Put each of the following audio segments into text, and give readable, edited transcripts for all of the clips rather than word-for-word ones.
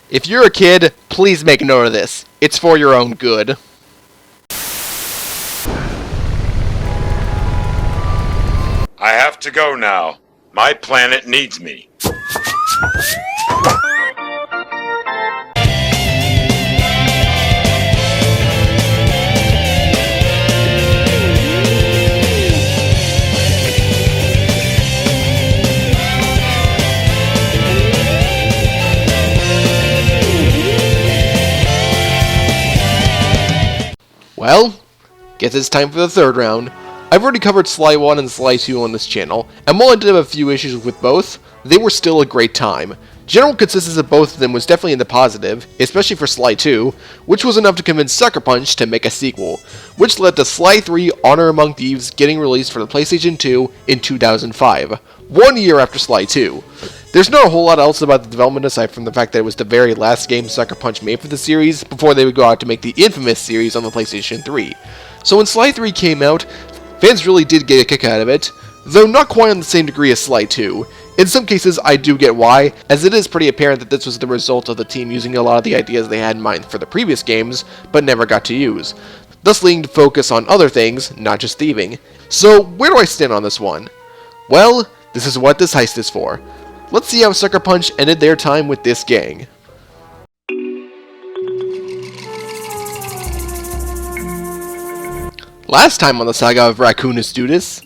If you're a kid, please make note of this. It's for your own good. I have to go now. My planet needs me. Well, guess it's time for the third round. I've already covered Sly 1 and Sly 2 on this channel, and while I did have a few issues with both, they were still a great time. General consensus of both of them was definitely in the positive, especially for Sly 2, which was enough to convince Sucker Punch to make a sequel, which led to Sly 3 Honor Among Thieves getting released for the PlayStation 2 in 2005, 1 year after Sly 2. There's not a whole lot else about the development aside from the fact that it was the very last game Sucker Punch made for the series before they would go out to make the infamous series on the PlayStation 3. So when Sly 3 came out, fans really did get a kick out of it, though not quite on the same degree as Sly 2. In some cases, I do get why, as it is pretty apparent that this was the result of the team using a lot of the ideas they had in mind for the previous games, but never got to use, thus leading to focus on other things, not just thieving. So, where do I stand on this one? Well, this is what this heist is for. Let's see how Sucker Punch ended their time with this gang. Last time on the saga of Raccoon Astutus.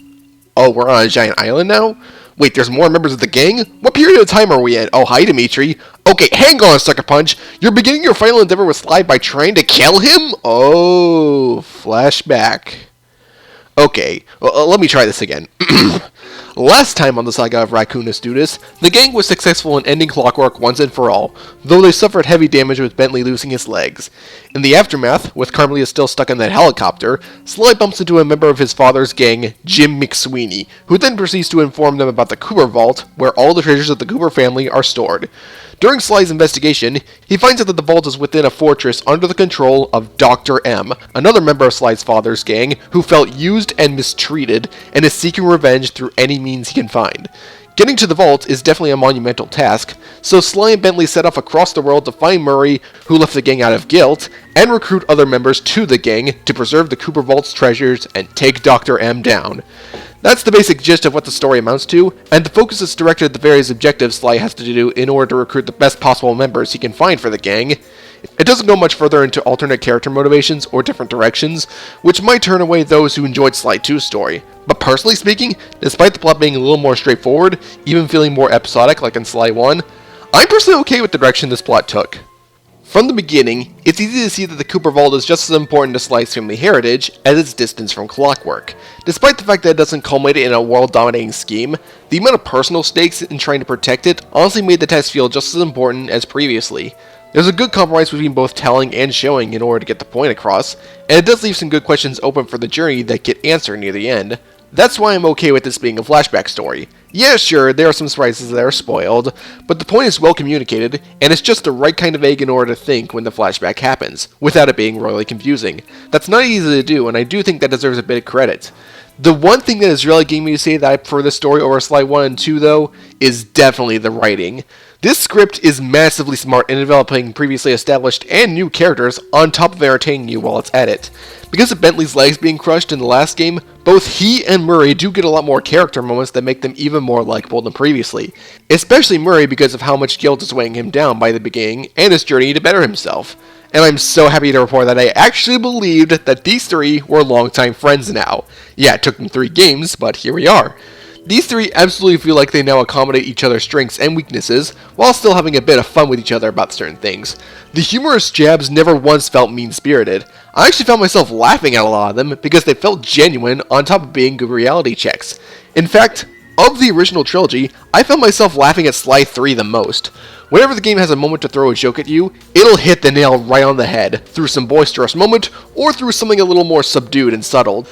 Oh, we're on a giant island now? Wait, there's more members of the gang? What period of time are we in? Oh, hi, Dimitri. Okay, hang on, Sucker Punch. You're beginning your final endeavor with Sly by trying to kill him? Oh, flashback. Okay, well, let me try this again. Last time on the saga of Raccoon Astutus, the gang was successful in ending Clockwork once and for all, though they suffered heavy damage with Bentley losing his legs. In the aftermath, with Carmelia still stuck in that helicopter, Sly bumps into a member of his father's gang, Jim McSweeney, who then proceeds to inform them about the Cooper Vault, where all the treasures of the Cooper family are stored. During Sly's investigation, he finds out that the vault is within a fortress under the control of Dr. M, another member of Sly's father's gang, who felt used and mistreated, and is seeking revenge through any means he can find. Getting to the vault is definitely a monumental task, so Sly and Bentley set off across the world to find Murray, who left the gang out of guilt, and recruit other members to the gang to preserve the Cooper Vault's treasures and take Dr. M down. That's the basic gist of what the story amounts to, and the focus is directed at the various objectives Sly has to do in order to recruit the best possible members he can find for the gang. It doesn't go much further into alternate character motivations or different directions, which might turn away those who enjoyed Sly 2's story. But personally speaking, despite the plot being a little more straightforward, even feeling more episodic like in Sly 1, I'm personally okay with the direction this plot took. From the beginning, it's easy to see that the Cooper Vault is just as important to Sly's family heritage as its distance from Clockwork. Despite the fact that it doesn't culminate in a world-dominating scheme, the amount of personal stakes in trying to protect it honestly made the test feel just as important as previously. There's a good compromise between both telling and showing in order to get the point across, and it does leave some good questions open for the journey that get answered near the end. That's why I'm okay with this being a flashback story. Yeah, sure, there are some surprises that are spoiled, but the point is well communicated, and it's just the right kind of egg in order to think when the flashback happens, without it being royally confusing. That's not easy to do, and I do think that deserves a bit of credit. The one thing that is really getting me to say that I prefer this story over Sly 1 and 2, though, is definitely the writing. This script is massively smart in developing previously established and new characters on top of entertaining you while it's at it. Because of Bentley's legs being crushed in the last game, both he and Murray do get a lot more character moments that make them even more likable than previously. Especially Murray because of how much guilt is weighing him down by the beginning and his journey to better himself. And I'm so happy to report that I actually believed that these three were longtime friends now. Yeah, it took them 3 games, but here we are. These three absolutely feel like they now accommodate each other's strengths and weaknesses, while still having a bit of fun with each other about certain things. The humorous jabs never once felt mean-spirited. I actually found myself laughing at a lot of them because they felt genuine on top of being good reality checks. In fact, of the original trilogy, I found myself laughing at Sly 3 the most. Whenever the game has a moment to throw a joke at you, it'll hit the nail right on the head, through some boisterous moment, or through something a little more subdued and subtle.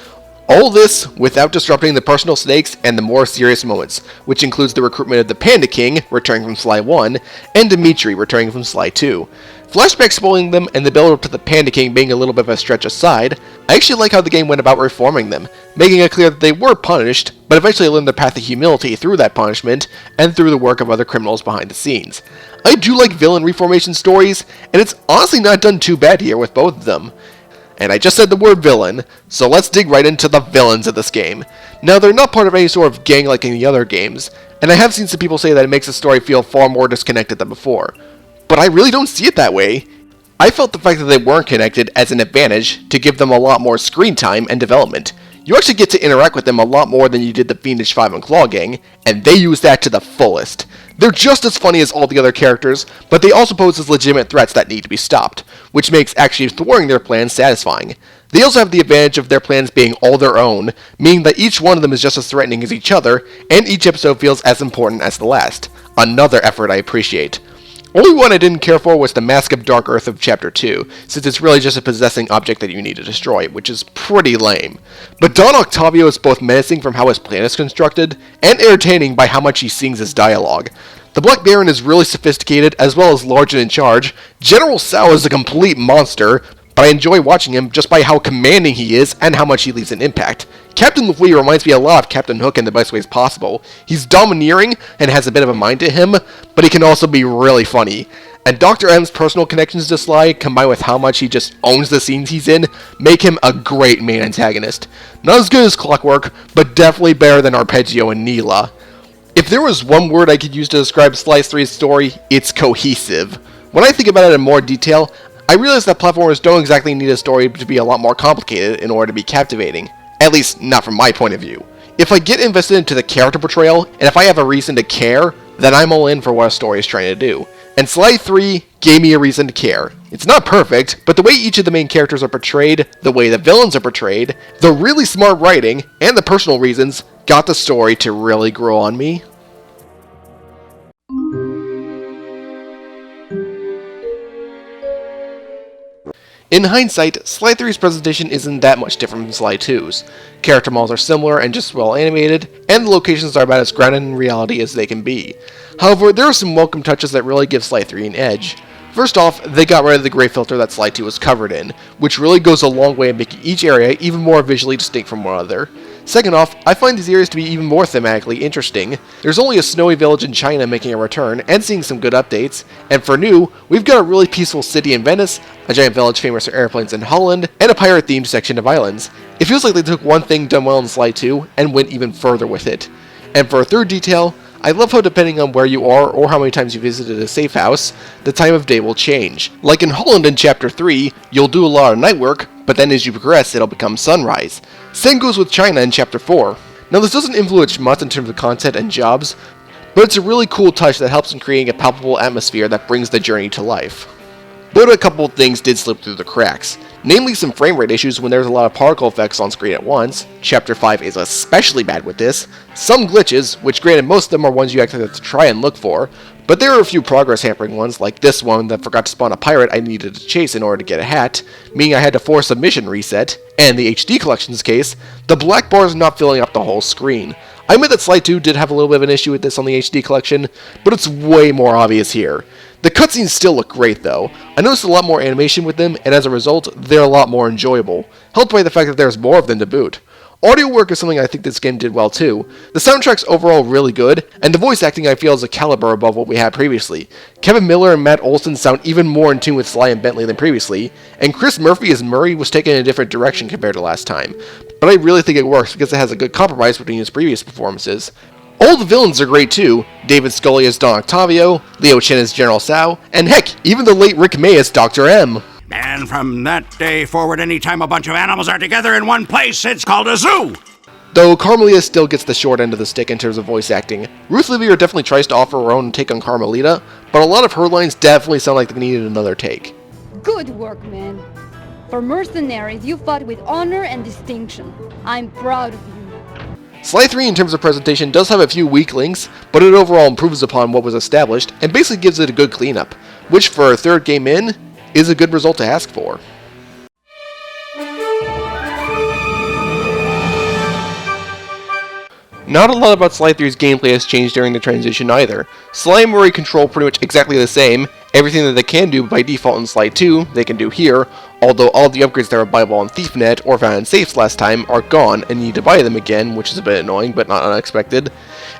All this without disrupting the personal stakes and the more serious moments, which includes the recruitment of the Panda King, returning from Sly 1, and Dimitri, returning from Sly 2. Flashback spoiling them and the build-up to the Panda King being a little bit of a stretch aside, I actually like how the game went about reforming them, making it clear that they were punished, but eventually learned their path to humility through that punishment, and through the work of other criminals behind the scenes. I do like villain reformation stories, and it's honestly not done too bad here with both of them. And I just said the word villain, so let's dig right into the villains of this game. Now, they're not part of any sort of gang like in the other games, and I have seen some people say that it makes the story feel far more disconnected than before. But I really don't see it that way. I felt the fact that they weren't connected as an advantage to give them a lot more screen time and development. You actually get to interact with them a lot more than you did the Fiendish 5 and Claw gang, and they use that to the fullest. They're just as funny as all the other characters, but they also pose as legitimate threats that need to be stopped, which makes actually thwarting their plans satisfying. They also have the advantage of their plans being all their own, meaning that each one of them is just as threatening as each other, and each episode feels as important as the last. Another effort I appreciate. Only one I didn't care for was the Mask of Dark Earth of Chapter 2, since it's really just a possessing object that you need to destroy, which is pretty lame. But Don Octavio is both menacing from how his plan is constructed, and entertaining by how much he sings his dialogue. The Black Baron is really sophisticated, as well as large and in charge. General Sao is a complete monster, but I enjoy watching him just by how commanding he is and how much he leaves an impact. Captain Lafleur reminds me a lot of Captain Hook in the best ways possible. He's domineering and has a bit of a mind to him, but he can also be really funny. And Dr. M's personal connections to Sly, combined with how much he just owns the scenes he's in, make him a great main antagonist. Not as good as Clockwork, but definitely better than Arpeggio and Neela. If there was one word I could use to describe Sly 3's story, it's cohesive. When I think about it in more detail, I realize that platformers don't exactly need a story to be a lot more complicated in order to be captivating. At least, not from my point of view. If I get invested into the character portrayal, and if I have a reason to care, then I'm all in for what a story is trying to do. And Sly 3 gave me a reason to care. It's not perfect, but the way each of the main characters are portrayed, the way the villains are portrayed, the really smart writing, and the personal reasons got the story to really grow on me. In hindsight, Sly 3's presentation isn't that much different from Sly 2's. Character models are similar and just well animated, and the locations are about as grounded in reality as they can be. However, there are some welcome touches that really give Sly 3 an edge. First off, they got rid of the gray filter that Sly 2 was covered in, which really goes a long way in making each area even more visually distinct from one another. Second off, I find these areas to be even more thematically interesting. There's only a snowy village in China making a return, and seeing some good updates, and for new, we've got a really peaceful city in Venice, a giant village famous for airplanes in Holland, and a pirate-themed section of islands. It feels like they took one thing done well in Sly 2, and went even further with it. And for a third detail, I love how depending on where you are or how many times you visited a safe house, the time of day will change. Like in Holland in Chapter 3, you'll do a lot of night work, but then as you progress, it'll become sunrise. Same goes with China in Chapter 4. Now this doesn't influence much in terms of content and jobs, but it's a really cool touch that helps in creating a palpable atmosphere that brings the journey to life. But a couple of things did slip through the cracks, namely some frame rate issues when there's a lot of particle effects on screen at once. Chapter 5 is especially bad with this. Some glitches, which granted most of them are ones you actually have to try and look for, but there are a few progress hampering ones, like this one that forgot to spawn a pirate I needed to chase in order to get a hat, meaning I had to force a mission reset, and the HD collection's case, the black bar is not filling up the whole screen. I admit that Sly 2 did have a little bit of an issue with this on the HD collection, but it's way more obvious here. The cutscenes still look great though. I noticed a lot more animation with them, and as a result, they're a lot more enjoyable, helped by the fact that there's more of them to boot. Audio work is something I think this game did well too. The soundtrack's overall really good, and the voice acting I feel is a caliber above what we had previously. Kevin Miller and Matt Olson sound even more in tune with Sly and Bentley than previously, and Chris Murphy as Murray was taken in a different direction compared to last time. But I really think it works because it has a good compromise between his previous performances. All the villains are great too. David Scully as Don Octavio, Leo Chen as General Sao, and heck, even the late Rick May as Dr. M. And from that day forward, anytime a bunch of animals are together in one place, it's called a zoo! Though Carmelita still gets the short end of the stick in terms of voice acting. Ruth Livier definitely tries to offer her own take on Carmelita, but a lot of her lines definitely sound like they needed another take. Good work, man. For mercenaries, you fought with honor and distinction. I'm proud of you. Sly 3 in terms of presentation does have a few weak links, but it overall improves upon what was established, and basically gives it a good cleanup, which for a third game in, is a good result to ask for. Not a lot about Sly 3's gameplay has changed during the transition either. Sly and Murray control pretty much exactly the same, Everything that they can do by default in Slide 2, they can do here, although all the upgrades that were buyable on ThiefNet or found in safes last time are gone and you need to buy them again, which is a bit annoying but not unexpected.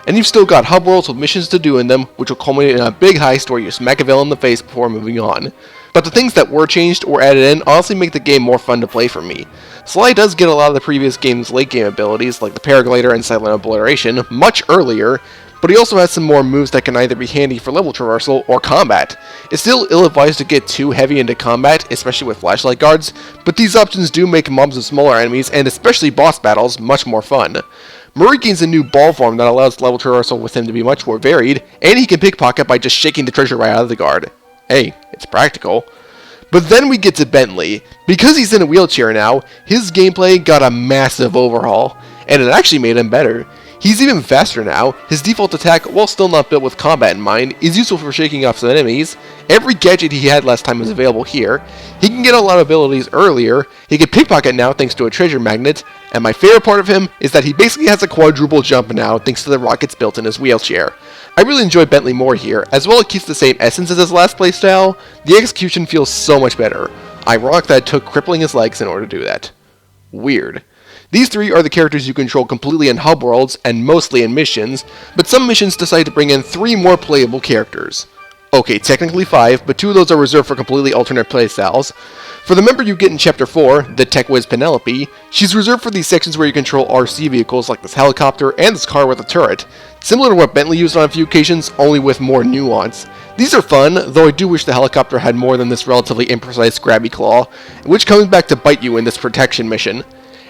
And you've still got hub worlds with missions to do in them, which will culminate in a big heist where you smack a villain in the face before moving on. But the things that were changed or added in honestly make the game more fun to play for me. Sly does get a lot of the previous game's late game abilities, like the Paraglider and Silent Obliteration, much earlier, but he also has some more moves that can either be handy for level traversal or combat. It's still ill-advised to get too heavy into combat, especially with flashlight guards, but these options do make mobs of smaller enemies, and especially boss battles, much more fun. Murray gains a new ball form that allows level traversal with him to be much more varied, and he can pickpocket by just shaking the treasure right out of the guard. Hey, it's practical. But then we get to Bentley. Because he's in a wheelchair now, his gameplay got a massive overhaul, and it actually made him better. He's even faster now. His default attack, while still not built with combat in mind, is useful for shaking off some enemies. Every gadget he had last time is available here. He can get a lot of abilities earlier. He can pickpocket now thanks to a treasure magnet. And my favorite part of him is that he basically has a quadruple jump now thanks to the rockets built in his wheelchair. I really enjoy Bentley more here, as well it keeps the same essence as his last playstyle. The execution feels so much better. Ironic that it took crippling his legs in order to do that. Weird. These three are the characters you control completely in hub worlds and mostly in missions, but some missions decide to bring in 3 more playable characters. Okay, technically 5, but 2 of those are reserved for completely alternate playstyles. For the member you get in Chapter 4, the Tech Whiz Penelope, she's reserved for these sections where you control RC vehicles like this helicopter and this car with a turret, similar to what Bentley used on a few occasions, only with more nuance. These are fun, though I do wish the helicopter had more than this relatively imprecise grabby claw, which comes back to bite you in this protection mission.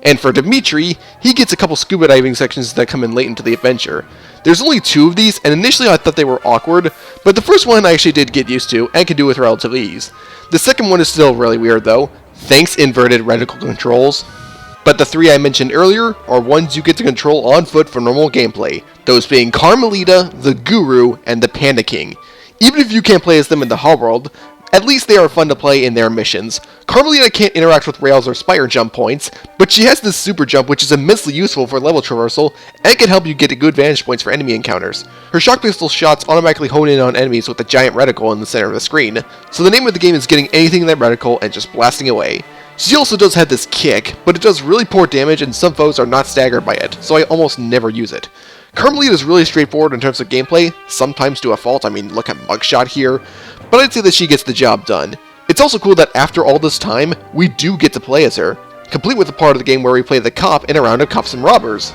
And for Dimitri, he gets a couple scuba diving sections that come in late into the adventure. There's only 2 of these, and initially I thought they were awkward, but the first one I actually did get used to, and can do with relative ease. The second one is still really weird though, thanks inverted reticle controls. But the 3 I mentioned earlier are ones you get to control on foot for normal gameplay, those being Carmelita, the Guru, and the Panda King. Even if you can't play as them in the hub world, at least they are fun to play in their missions. Carmelita can't interact with rails or spire jump points, but she has this super jump which is immensely useful for level traversal and can help you get good vantage points for enemy encounters. Her shock pistol shots automatically hone in on enemies with a giant reticle in the center of the screen, so the name of the game is getting anything in that reticle and just blasting away. She also does have this kick, but it does really poor damage and some foes are not staggered by it, so I almost never use it. Carmelita is really straightforward in terms of gameplay, sometimes to a fault. I mean, look at Mugshot here, but I'd say that she gets the job done. It's also cool that after all this time, we do get to play as her, complete with the part of the game where we play the cop in a round of cops and robbers.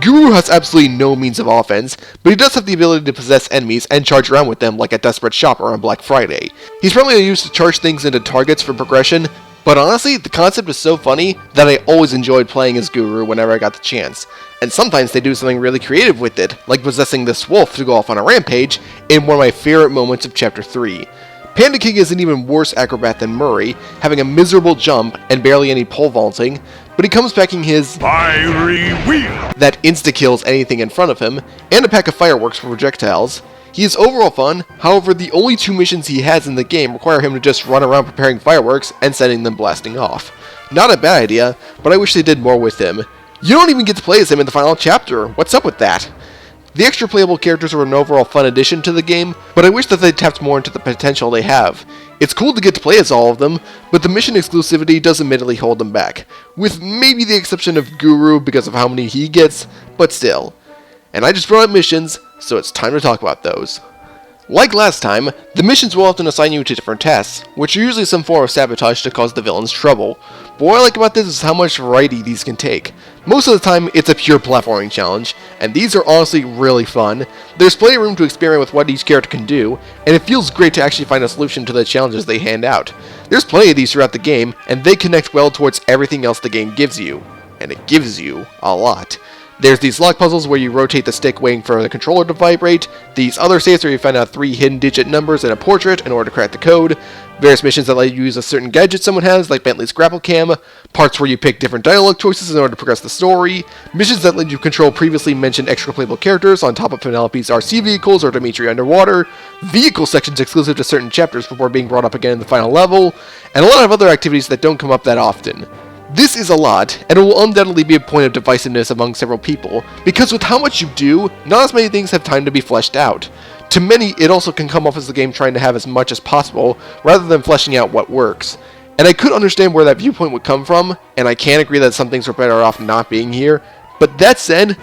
Guru has absolutely no means of offense, but he does have the ability to possess enemies and charge around with them like a desperate shopper on Black Friday. He's primarily used to charge things into targets for progression, but honestly, the concept is so funny that I always enjoyed playing as Guru whenever I got the chance. And sometimes they do something really creative with it, like possessing this wolf to go off on a rampage in one of my favorite moments of Chapter 3. Panda King is an even worse acrobat than Murray, having a miserable jump and barely any pole vaulting, but he comes packing his Fiery wheel that insta-kills anything in front of him, and a pack of fireworks for projectiles. He is overall fun, however the only 2 missions he has in the game require him to just run around preparing fireworks and sending them blasting off. Not a bad idea, but I wish they did more with him. You don't even get to play as him in the final chapter, what's up with that? The extra playable characters are an overall fun addition to the game, but I wish that they tapped more into the potential they have. It's cool to get to play as all of them, but the mission exclusivity does admittedly hold them back, with maybe the exception of Guru because of how many he gets, but still. And I just brought up missions, so it's time to talk about those. Like last time, the missions will often assign you to different tasks, which are usually some form of sabotage to cause the villains trouble. But what I like about this is how much variety these can take. Most of the time, it's a pure platforming challenge, and these are honestly really fun. There's plenty of room to experiment with what each character can do, and it feels great to actually find a solution to the challenges they hand out. There's plenty of these throughout the game, and they connect well towards everything else the game gives you. And it gives you a lot. There's these lock puzzles where you rotate the stick waiting for the controller to vibrate, these other states where you find out 3 hidden digit numbers in a portrait in order to crack the code, various missions that let you use a certain gadget someone has, like Bentley's grapple cam, parts where you pick different dialogue choices in order to progress the story, missions that let you control previously mentioned extra playable characters on top of Penelope's RC vehicles or Dimitri underwater, vehicle sections exclusive to certain chapters before being brought up again in the final level, and a lot of other activities that don't come up that often. This is a lot, and it will undoubtedly be a point of divisiveness among several people, because with how much you do, not as many things have time to be fleshed out. To many, it also can come off as the game trying to have as much as possible, rather than fleshing out what works. And I could understand where that viewpoint would come from, and I can agree that some things are better off not being here, but that said,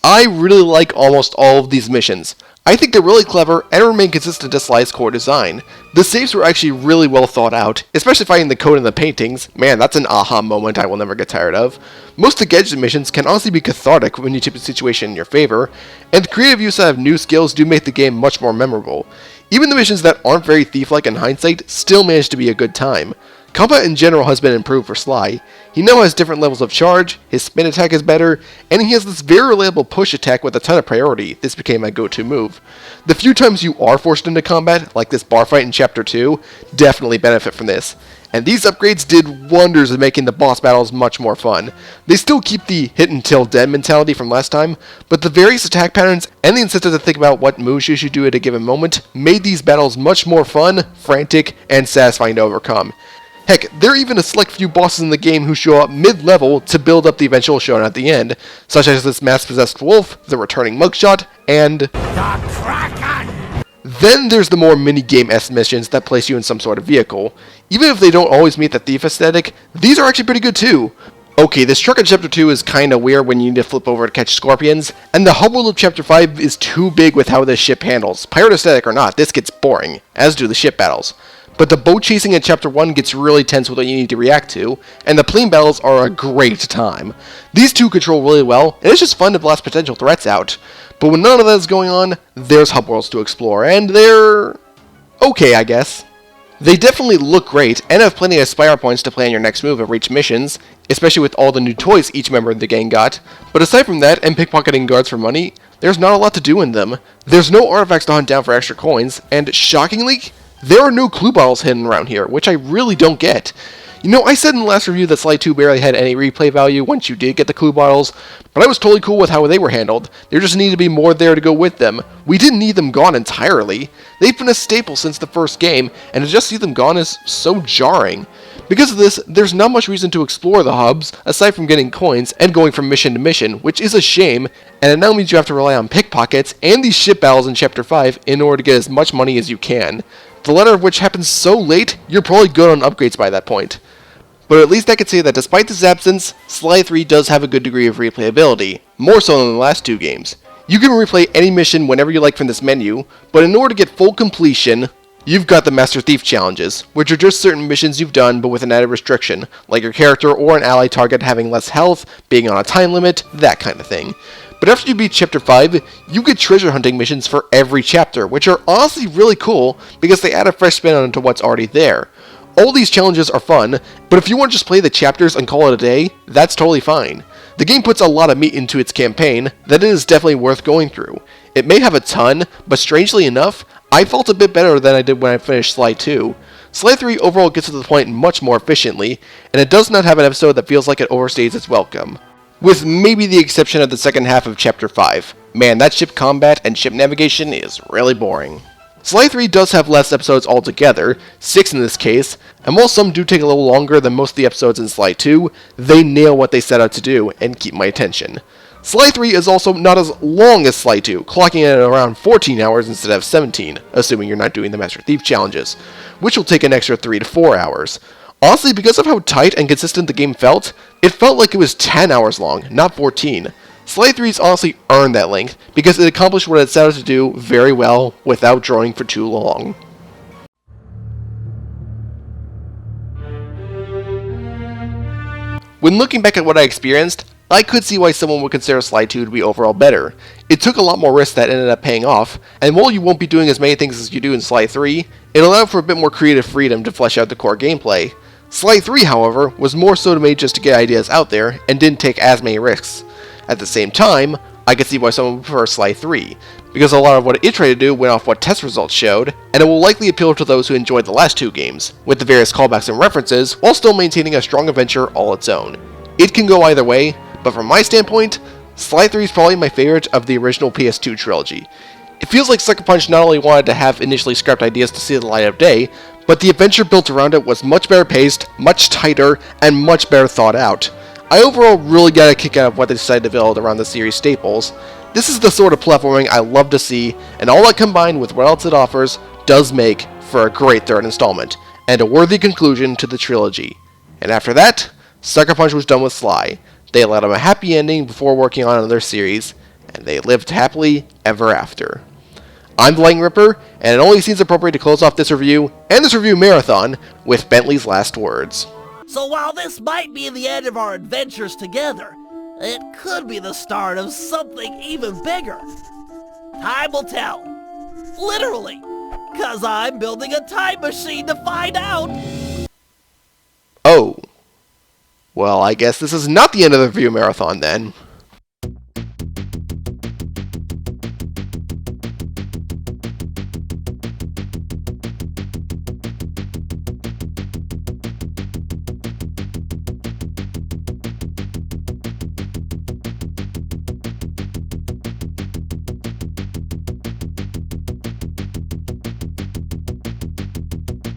I really like almost all of these missions. I think they're really clever and remain consistent to Sly's core design. The saves were actually really well thought out, especially finding the code in the paintings. Man, that's an aha moment I will never get tired of. Most of the gadget missions can honestly be cathartic when you tip a situation in your favor, and creative use of new skills do make the game much more memorable. Even the missions that aren't very thief-like in hindsight still manage to be a good time. Combat in general has been improved for Sly. He now has different levels of charge, his spin attack is better, and he has this very reliable push attack with a ton of priority. This became my go-to move. The few times you are forced into combat, like this bar fight in Chapter 2, definitely benefit from this. And these upgrades did wonders in making the boss battles much more fun. They still keep the hit until dead mentality from last time, but the various attack patterns and the incentive to think about what moves you should do at a given moment made these battles much more fun, frantic, and satisfying to overcome. Heck, there are even a select few bosses in the game who show up mid-level to build up the eventual showdown at the end, such as this mass-possessed wolf, the returning mugshot, and The Kraken! Then there's the more minigame-esque missions that place you in some sort of vehicle. Even if they don't always meet the thief aesthetic, these are actually pretty good too. Okay, this truck in Chapter 2 is kinda weird when you need to flip over to catch scorpions, and the hub world of Chapter 5 is too big with how this ship handles. Pirate aesthetic or not, this gets boring, as do the ship battles. But the boat chasing in Chapter 1 gets really tense with what you need to react to, and the plane battles are a great time. These two control really well, and it's just fun to blast potential threats out. But when none of that is going on, there's hub worlds to explore, and they're okay, I guess. They definitely look great, and have plenty of Spire points to plan your next move and reach missions, especially with all the new toys each member of the gang got. But aside from that, and pickpocketing guards for money, there's not a lot to do in them. There's no artifacts to hunt down for extra coins, and shockingly, there are no clue bottles hidden around here, which I really don't get. You know, I said in the last review that Sly 2 barely had any replay value once you did get the clue bottles, but I was totally cool with how they were handled. There just needed to be more there to go with them. We didn't need them gone entirely. They've been a staple since the first game, and to just see them gone is so jarring. Because of this, there's not much reason to explore the hubs, aside from getting coins and going from mission to mission, which is a shame, and it now means you have to rely on pickpockets and these ship battles in Chapter 5 in order to get as much money as you can. The latter of which happens so late, you're probably good on upgrades by that point. But at least I could say that despite this absence, Sly 3 does have a good degree of replayability, more so than the last two games. You can replay any mission whenever you like from this menu, but in order to get full completion, you've got the Master Thief challenges, which are just certain missions you've done but with an added restriction, like your character or an ally target having less health, being on a time limit, that kind of thing. But after you beat Chapter 5, you get treasure hunting missions for every chapter, which are honestly really cool because they add a fresh spin onto what's already there. All these challenges are fun, but if you want to just play the chapters and call it a day, that's totally fine. The game puts a lot of meat into its campaign that it is definitely worth going through. It may have a ton, but strangely enough, I felt a bit better than I did when I finished Sly 2. Sly 3 overall gets to the point much more efficiently, and it does not have an episode that feels like it overstays its welcome. With maybe the exception of the second half of Chapter 5. Man, that ship combat and ship navigation is really boring. Sly 3 does have less episodes altogether, 6 in this case, and while some do take a little longer than most of the episodes in Sly 2, they nail what they set out to do and keep my attention. Sly 3 is also not as long as Sly 2, clocking in at around 14 hours instead of 17, assuming you're not doing the Master Thief challenges, which will take an extra 3 to 4 hours. Honestly, because of how tight and consistent the game felt, it felt like it was 10 hours long, not 14. Sly 3's honestly earned that length, because it accomplished what it set out to do very well without drawing for too long. When looking back at what I experienced, I could see why someone would consider Sly 2 to be overall better. It took a lot more risks that ended up paying off, and while you won't be doing as many things as you do in Sly 3, it allowed for a bit more creative freedom to flesh out the core gameplay. Sly 3, however, was more so made just to get ideas out there, and didn't take as many risks. At the same time, I could see why someone would prefer Sly 3, because a lot of what it tried to do went off what test results showed, and it will likely appeal to those who enjoyed the last two games, with the various callbacks and references, while still maintaining a strong adventure all its own. It can go either way, but from my standpoint, Sly 3 is probably my favorite of the original PS2 trilogy. It feels like Sucker Punch not only wanted to have initially scrapped ideas to see the light of day, but the adventure built around it was much better paced, much tighter, and much better thought out. I overall really got a kick out of what they decided to build around the series staples. This is the sort of platforming I love to see, and all that combined with what else it offers does make for a great third installment, and a worthy conclusion to the trilogy. And after that, Sucker Punch was done with Sly. They allowed him a happy ending before working on another series, and they lived happily ever after. I'm the Lightning Ripper, and it only seems appropriate to close off this review, and this review marathon, with Bentley's last words. So while this might be the end of our adventures together, it could be the start of something even bigger. Time will tell. Literally. 'Cause I'm building a time machine to find out. Oh. Well, I guess this is not the end of the review marathon then.